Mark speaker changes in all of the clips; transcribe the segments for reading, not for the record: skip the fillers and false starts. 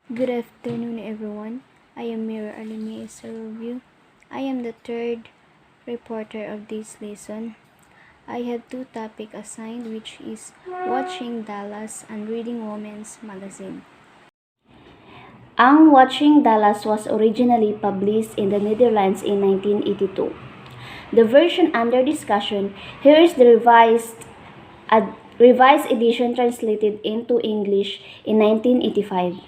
Speaker 1: Good afternoon, everyone. I am Mira Alimia Sarobio. I am the third reporter of this lesson. I have two topics assigned, which is watching Dallas and reading Women's Magazine.
Speaker 2: Ang Watching Dallas was originally published in the Netherlands in 1982. The version under discussion here is the revised edition translated into English in 1985.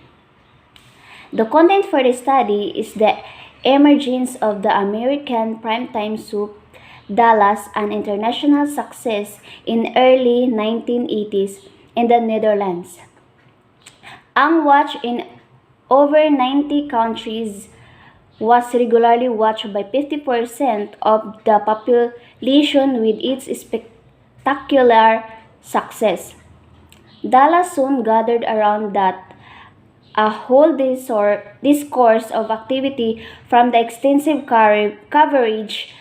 Speaker 2: The content for the study is the emergence of the American primetime soap Dallas, an international success in early 1980s in the Netherlands. Ang watch in over 90 countries was regularly watched by 50% of the population with its spectacular success. Dallas soon gathered around that a whole discourse of activity from the extensive coverage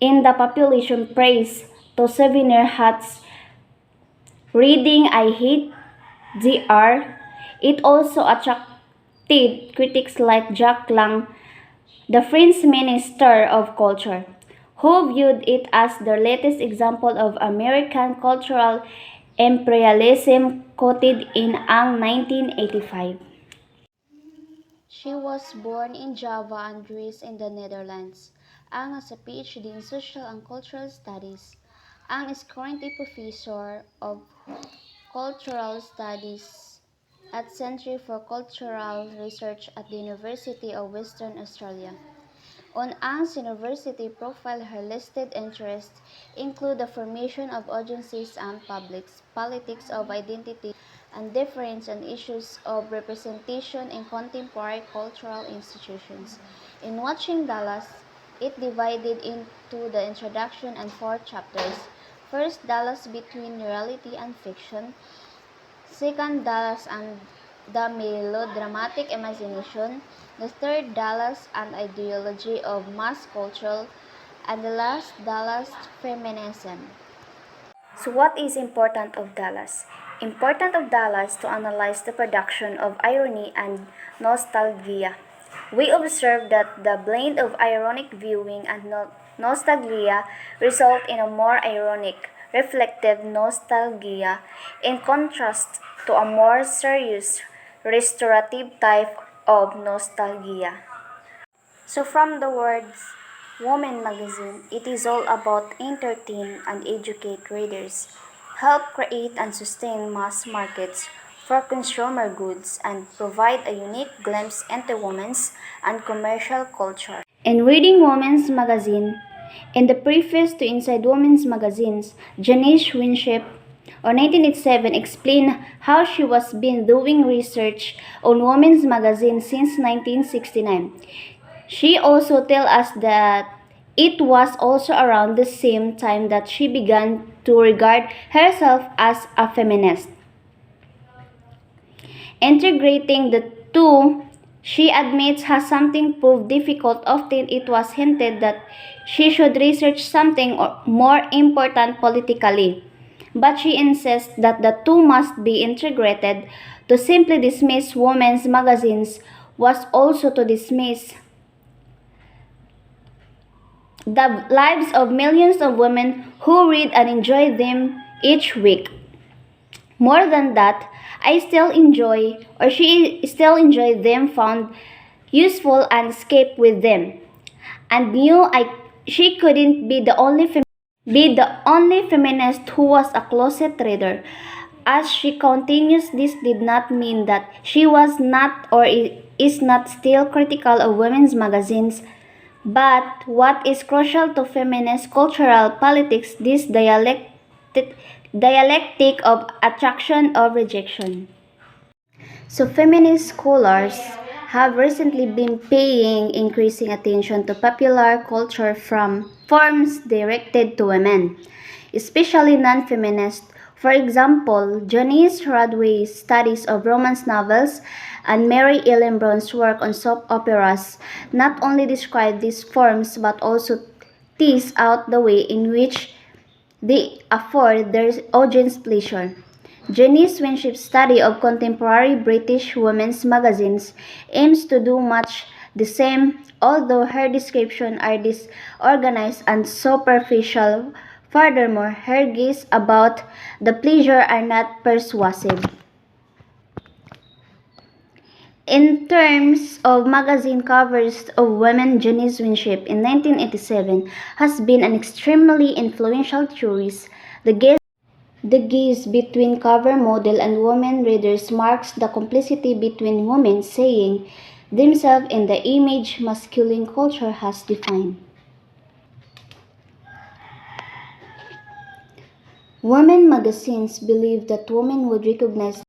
Speaker 2: in the population praise to souvenir hats, reading I Hate DR. It also attracted critics like Jack Lang, the French Minister of Culture, who viewed it as the latest example of American cultural imperialism quoted in Ang 1985. She was born in Java and raised in the Netherlands. Ang has a PhD in Social and Cultural Studies. Ang is currently Professor of Cultural Studies at Centre for Cultural Research at the University of Western Australia. On Ang's university profile, her listed interests include the formation of agencies and publics, politics of identity, and difference on issues of representation in contemporary cultural institutions. In Watching Dallas, it divided into the introduction and four chapters. First, Dallas between reality and fiction. Second, Dallas and the melodramatic imagination. The third, Dallas and ideology of mass culture. And the last, Dallas feminism. So what is important of Dallas? Important of Dallas to analyze the production of irony and nostalgia. We observe that the blend of ironic viewing and nostalgia result in a more ironic, reflective nostalgia in contrast to a more serious, restorative type of nostalgia. So from the words Woman Magazine, it is all about entertain and educate readers, help create and sustain mass markets for consumer goods, and provide a unique glimpse into women's and commercial culture. In reading Women's Magazine, in the preface to Inside Women's Magazines, Janice Winship on 1987 explained how she was been doing research on Women's Magazine since 1969. She also tells us that it was also around the same time that she began to regard herself as a feminist. Integrating the two, she admits, has something proved difficult. Often it was hinted that she should research something more important politically. But she insists that the two must be integrated. To simply dismiss women's magazines was also to dismiss the lives of millions of women who read and enjoy them each week. More than that, she still enjoy them, found useful and escaped with them, and she couldn't be the only feminist who was a closet reader. As she continues, this did not mean that she was not or is not still critical of women's magazines, but what is crucial to feminist cultural politics, this dialectic of attraction or rejection. So feminist scholars have recently been paying increasing attention to popular culture from forms directed to women, especially non-feminist. For example, Janice Radway's studies of romance novels and Mary Ellen Brown's work on soap operas not only describe these forms but also tease out the way in which they afford their audience pleasure. Jenny's Winship's study of contemporary British women's magazines aims to do much the same, although her descriptions are disorganized and superficial. Furthermore, her gaze about the pleasure are not persuasive. In terms of magazine covers of women, Jenny's Winship in 1987 has been an extremely influential theorist. The gaze between cover model and women readers marks the complicity between women seeing themselves in the image masculine culture has defined. Women magazines believe that women would recognize.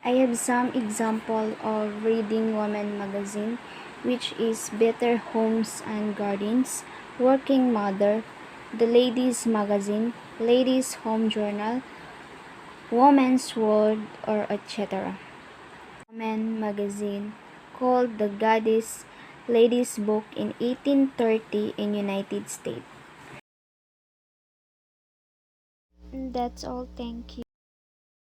Speaker 1: I have some example of reading women magazine, which is Better Homes and Gardens, Working Mother, The Ladies Magazine, Ladies Home Journal, Woman's World, or etc. Women magazine called The Goddess Ladies Book in 1830 in United States. That's all. Thank you.